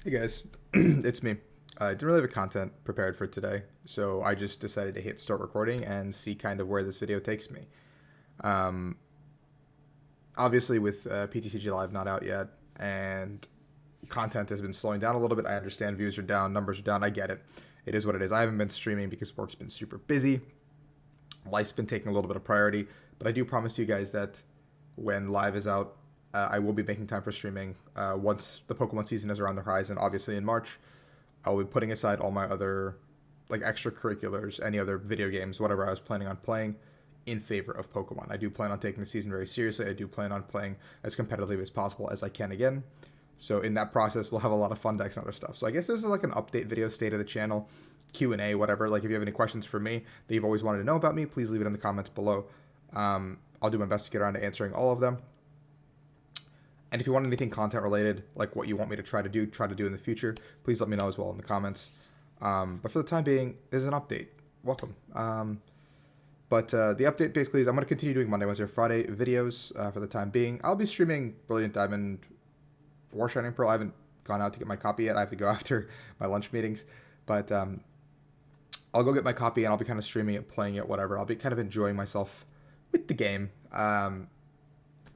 Hey guys, it's me. I didn't really have a content prepared for today, so I just decided to hit start recording and see kind of where this video takes me. Um, Obviously, with PTCG Live not out yet, and content has been slowing down a little bit. I understand views are down, numbers are down. I get it. It is what it is. I haven't been streaming because work's been super busy. Life's been taking a little bit of priority, but I do promise you guys that when live is out, I will be making time for streaming once the Pokemon season is around the horizon. Obviously, in March, I'll be putting aside all my other like extracurriculars, any other video games, whatever I was planning on playing, in favor of Pokemon. I do plan on taking the season very seriously. I do plan on playing as competitively as possible as I can again. So in that process, we'll have a lot of fun decks and other stuff. So I guess this is like an update video, state of the channel, Q&A, whatever. Like if you have any questions for me that you've always wanted to know about me, please leave it in the comments below. I'll do my best to get around to answering all of them. And if you want anything content related, like what you want me to try to do in the future, please let me know as well in the comments. But for the time being, this is an update. Welcome. But the update basically is I'm going to continue doing Monday, Wednesday, Friday videos for the time being. I'll be streaming Brilliant Diamond War Shining Pearl. I haven't gone out to get my copy yet. I have to go after my lunch meetings. But I'll go get my copy and I'll be kind of streaming it, playing it, whatever. I'll be kind of enjoying myself with the game.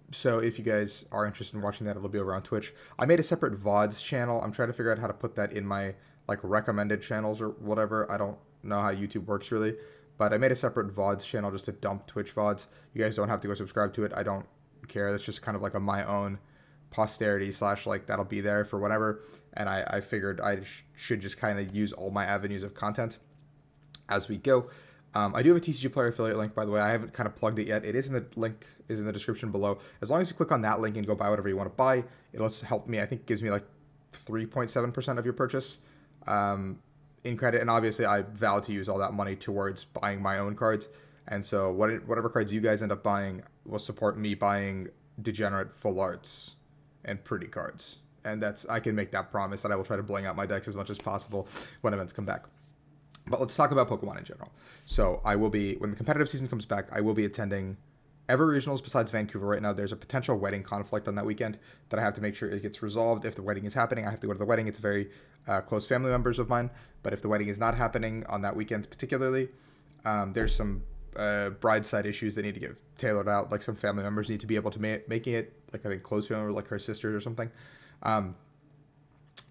So if you guys are interested in watching that, it'll be over on Twitch. I made a separate VODs channel. I'm trying to figure out how to put that in my like recommended channels or whatever. I don't know how YouTube works really, but I made a separate VODs channel just to dump Twitch VODs. You guys don't have to go subscribe to it. I don't care. That's just kind of like a my own posterity slash like that'll be there for whatever. And I figured I should just kind of use all my avenues of content as we go. I do have a TCG Player affiliate link, by the way. I haven't kind of plugged it yet. It is in the link is in the description below. As long as you click on that link and go buy whatever you want to buy, it'll help me. I think it gives me like 3.7% of your purchase in credit. And obviously, I vow to use all that money towards buying my own cards. And so whatever cards you guys end up buying will support me buying degenerate full arts and pretty cards. And I can make that promise that I will try to bling out my decks as much as possible when events come back. But let's talk about Pokemon in general. So I will be, when the competitive season comes back, I will be attending every regionals besides Vancouver. Right now, there's a potential wedding conflict on that weekend that I have to make sure it gets resolved. If the wedding is happening, I have to go to the wedding. It's very close family members of mine. But if the wedding is not happening on that weekend particularly, there's some bride side issues that need to get tailored out. Like some family members need to be able to making it, like I think close family, like her sisters or something.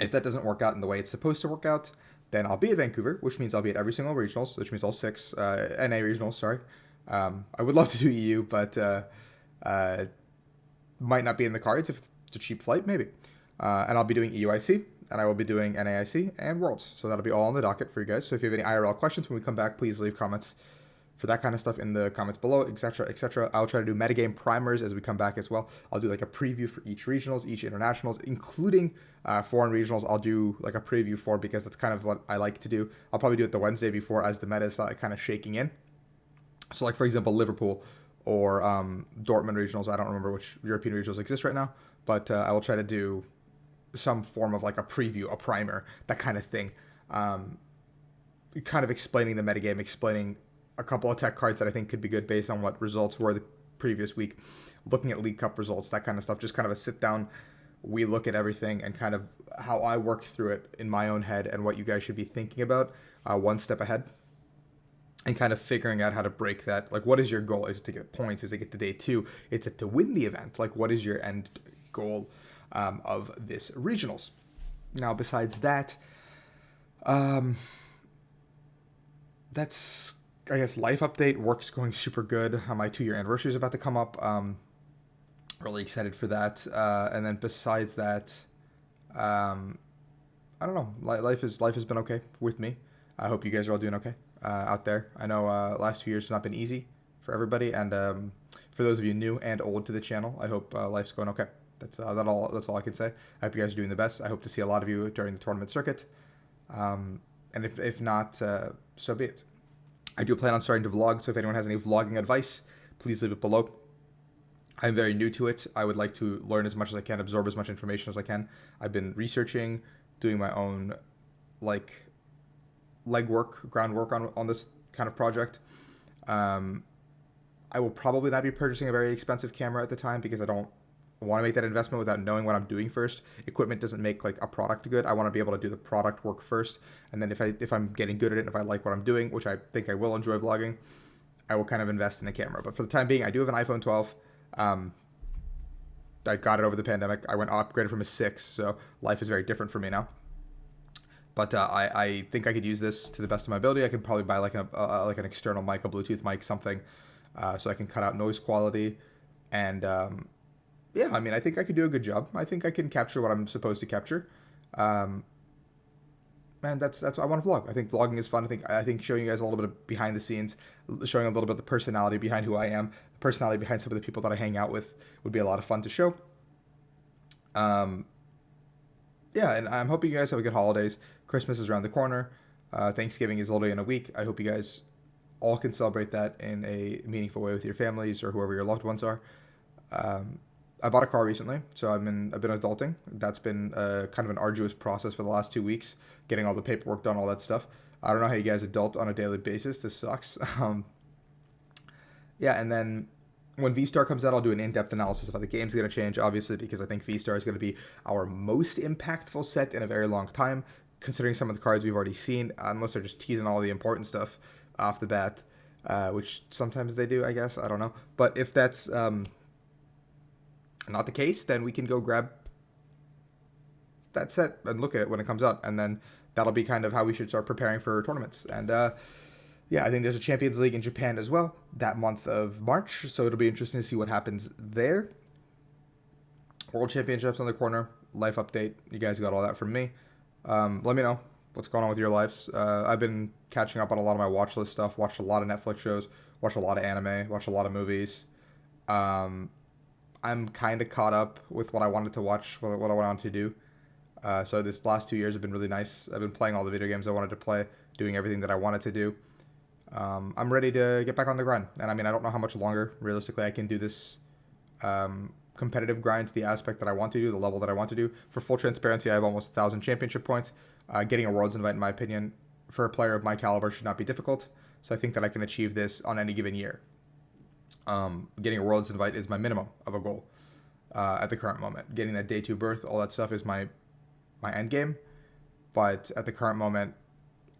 If that doesn't work out in the way it's supposed to work out, then I'll be at Vancouver, which means I'll be at every single regionals, which means all six NA regionals. Sorry, I would love to do EU, but might not be in the cards if it's a cheap flight, maybe. And I'll be doing EUIC, and I will be doing NAIC and Worlds. So that'll be all on the docket for you guys. So if you have any IRL questions when we come back, please leave comments for that kind of stuff in the comments below, etc., etc. I'll try to do metagame primers as we come back as well. I'll do like a preview for each regionals, each internationals, including foreign regionals. I'll do like a preview for because that's kind of what I like to do. I'll probably do it the Wednesday before as the meta is kind of shaking in. So like for example, Liverpool or Dortmund regionals. I don't remember which European regionals exist right now, but I will try to do some form of like a preview, a primer, that kind of thing. Kind of explaining the metagame, explaining a couple of tech cards that I think could be good based on what results were the previous week, looking at League Cup results, that kind of stuff. Just kind of a sit down, we look at everything and kind of how I work through it in my own head and what you guys should be thinking about one step ahead. And kind of figuring out how to break that. Like, what is your goal? Is it to get points? Is it to get to day two? Is it to win the event? Like, what is your end goal of this regionals? Now, besides that, that's, I guess, life update. Work's going super good. My 2-year anniversary is about to come up. Really excited for that. And then besides that, I don't know. Life has been okay with me. I hope you guys are all doing okay out there. I know last 2 years have not been easy for everybody, and for those of you new and old to the channel, I hope life's going okay. That's all I can say. I hope you guys are doing the best. I hope to see a lot of you during the tournament circuit, and if not, so be it. I do plan on starting to vlog, so if anyone has any vlogging advice, please leave it below. I'm very new to it. I would like to learn as much as I can, absorb as much information as I can. I've been researching, doing my own like legwork, groundwork on this kind of project. I will probably not be purchasing a very expensive camera at the time because I don't want to make that investment without knowing what I'm doing first. Equipment doesn't make like a product good. I want to be able to do the product work first, and then if I'm getting good at it, and if I like what I'm doing, which I think I will enjoy vlogging, I will kind of invest in a camera. But for the time being, I do have an iPhone 12. Um, I got it over the pandemic. I went upgraded from a 6, so life is very different for me now. But I think I could use this to the best of my ability. I could probably buy like an external mic, a Bluetooth mic, something, so I can cut out noise quality. And yeah, I mean, I think I could do a good job. I think I can capture what I'm supposed to capture. Um, and that's why I want to vlog. I think vlogging is fun. I think showing you guys a little bit of behind the scenes, showing a little bit of the personality behind who I am, the personality behind some of the people that I hang out with would be a lot of fun to show. Um, yeah, and I'm hoping you guys have a good holidays. Christmas is around the corner. Thanksgiving is literally in a week. I hope you guys all can celebrate that in a meaningful way with your families or whoever your loved ones are. Um, I bought a car recently, so I've been adulting. That's been kind of an arduous process for the last 2 weeks, getting all the paperwork done, all that stuff. I don't know how you guys adult on a daily basis. This sucks. Yeah, and then when V Star comes out, I'll do an in-depth analysis of how the game's going to change, obviously, because I think V Star is going to be our most impactful set in a very long time, considering some of the cards we've already seen, unless they're just teasing all the important stuff off the bat, which sometimes they do, I guess. I don't know. But if that's not the case, then we can go grab that set and look at it when it comes out, and then that'll be kind of how we should start preparing for tournaments. And yeah, I think there's a Champions League in Japan as well that month of March, so it'll be interesting to see what happens there. World Championships on the corner, life update. You guys got all that from me. Let me know what's going on with your lives. I've been catching up on a lot of my watch list stuff, watched a lot of Netflix shows, watched a lot of anime, watched a lot of movies. Um, I'm kind of caught up with what I wanted to watch, what I wanted to do. So this last 2 years have been really nice. I've been playing all the video games I wanted to play, doing everything that I wanted to do. I'm ready to get back on the grind. And I mean, I don't know how much longer realistically I can do this competitive grind to the aspect that I want to do, the level that I want to do. For full transparency, I have almost 1,000 championship points. Getting a Worlds invite, in my opinion, for a player of my caliber should not be difficult. So I think that I can achieve this on any given year. Getting a Worlds invite is my minimum of a goal at the current moment. Getting that day 2 berth, all that stuff is my end game. But at the current moment,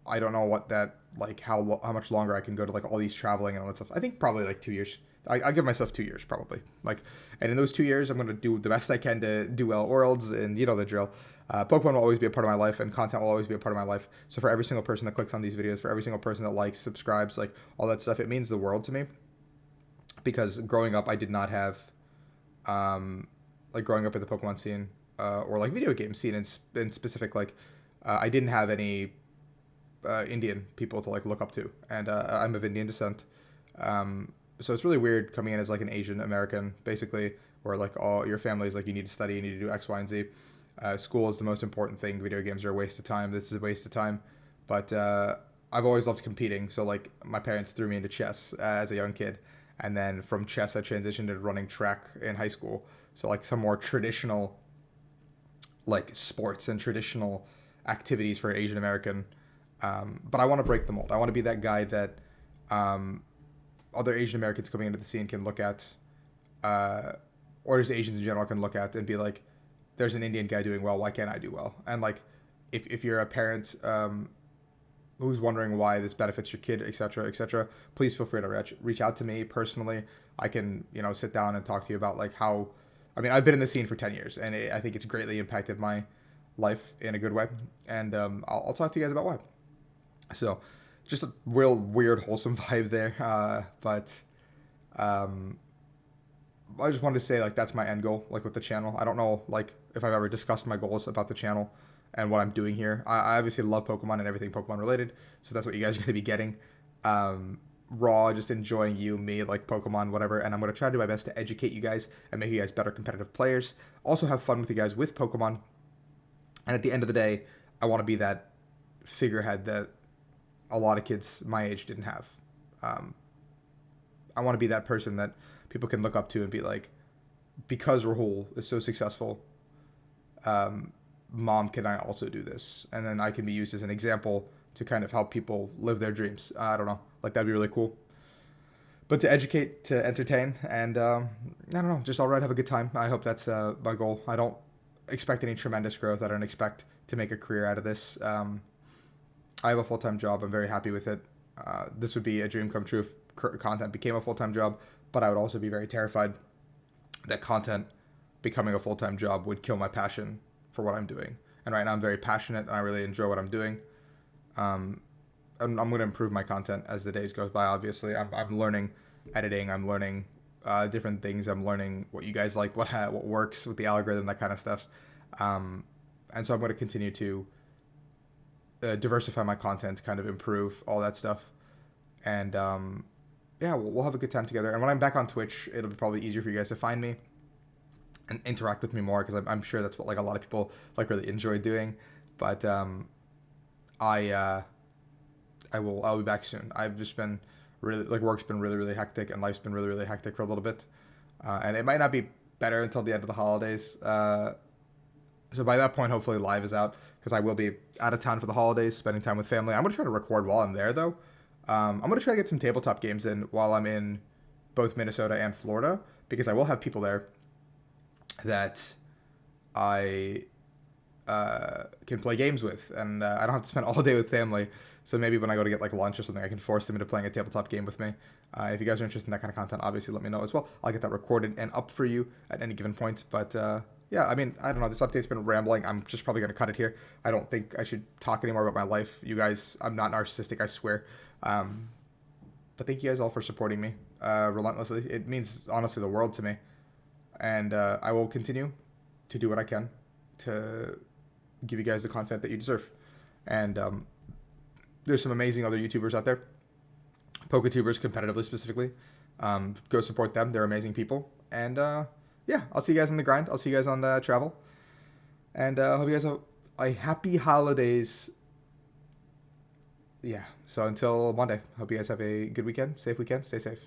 I don't know what that, like, how much longer I can go to, like, all these traveling and all that stuff. I think probably like 2 years. I give myself 2 years probably. Like, and in those 2 years, I'm gonna do the best I can to do well Worlds, and you know the drill. Pokemon will always be a part of my life, and content will always be a part of my life. So for every single person that clicks on these videos, for every single person that likes, subscribes, like all that stuff, it means the world to me. Because growing up, I did not have, like growing up in the Pokemon scene, or like video game scene in specific, like I didn't have any Indian people to like look up to, and I'm of Indian descent. So it's really weird coming in as like an Asian American, basically, where like all your family is like, you need to study, you need to do X, Y, and Z. School is the most important thing. Video games are a waste of time. This is a waste of time. But I've always loved competing. So like my parents threw me into chess as a young kid, and then from chess I transitioned to running track in high school. So like some more traditional like sports and traditional activities for an Asian American. But I want to break the mold. I want to be that guy that other Asian Americans coming into the scene can look at, or just Asians in general can look at and be like, there's an Indian guy doing well, why can't I do well? And like, if you're a parent who's wondering why this benefits your kid, etc., please feel free to reach out to me personally. I can, sit down and talk to you about like how, I mean, I've been in the scene for 10 years, and I think it's greatly impacted my life in a good way. And I'll talk to you guys about why. So, just a real weird, wholesome vibe there. But I just wanted to say, like, that's my end goal, like, with the channel. I don't know, like, if I've ever discussed my goals about the channel and what I'm doing here. I obviously love Pokemon and everything Pokemon related, so that's what you guys are going to be getting. Raw, just enjoying you, me, like, Pokemon, whatever, and I'm going to try to do my best to educate you guys and make you guys better competitive players. Also have fun with you guys with Pokemon. And at the end of the day, I want to be that figurehead that a lot of kids my age didn't have. I want to be that person that people can look up to and be like, because Rahul is so successful, mom, can I also do this? And then I can be used as an example to kind of help people live their dreams. I don't know. Like, that'd be really cool. but to educate, to entertain, and I don't know, just all right, have a good time. I hope that's my goal. I don't expect any tremendous growth. I don't expect to make a career out of this. I have a full time job. I'm very happy with it. This would be a dream come true if content became a full time job, but I would also be very terrified that content becoming a full time job would kill my passion for what I'm doing. And right now, I'm very passionate and I really enjoy what I'm doing. Um, I'm going to improve my content as the days goes by. Obviously, I'm learning editing. I'm learning different things. I'm learning what you guys like, what works with the algorithm, that kind of stuff. Um, and so I'm going to continue to diversify my content, kind of improve all that stuff. And yeah, we'll have a good time together. And when I'm back on Twitch, it'll be probably easier for you guys to find me and interact with me more because I'm sure that's what like a lot of people like really enjoy doing. But I I'll be back soon. I've just been really like work's been really hectic and life's been really hectic for a little bit, and it might not be better until the end of the holidays. So by that point, hopefully live is out because I will be out of town for the holidays, spending time with family. I'm gonna try to record while I'm there though. I'm gonna try to get some tabletop games in while I'm in both Minnesota and Florida because I will have people there that I can play games with, and I don't have to spend all day with family. So maybe when I go to get like lunch or something, I can force them into playing a tabletop game with me. If you guys are interested in that kind of content, obviously let me know as well. I'll get that recorded and up for you at any given point. But yeah, I mean, I don't know. This update's been rambling. I'm just probably gonna cut it here. I don't think I should talk anymore about my life. You guys, I'm not narcissistic, I swear. But thank you guys all for supporting me relentlessly. It means honestly the world to me, and I will continue to do what I can to give you guys the content that you deserve. And there's some amazing other YouTubers out there, PokeTubers competitively specifically. Go support them. They're amazing people. And yeah, I'll see you guys on the grind. I'll see you guys on the travel. And hope you guys have a happy holidays. Yeah. So until Monday, hope you guys have a good weekend, safe weekend, stay safe.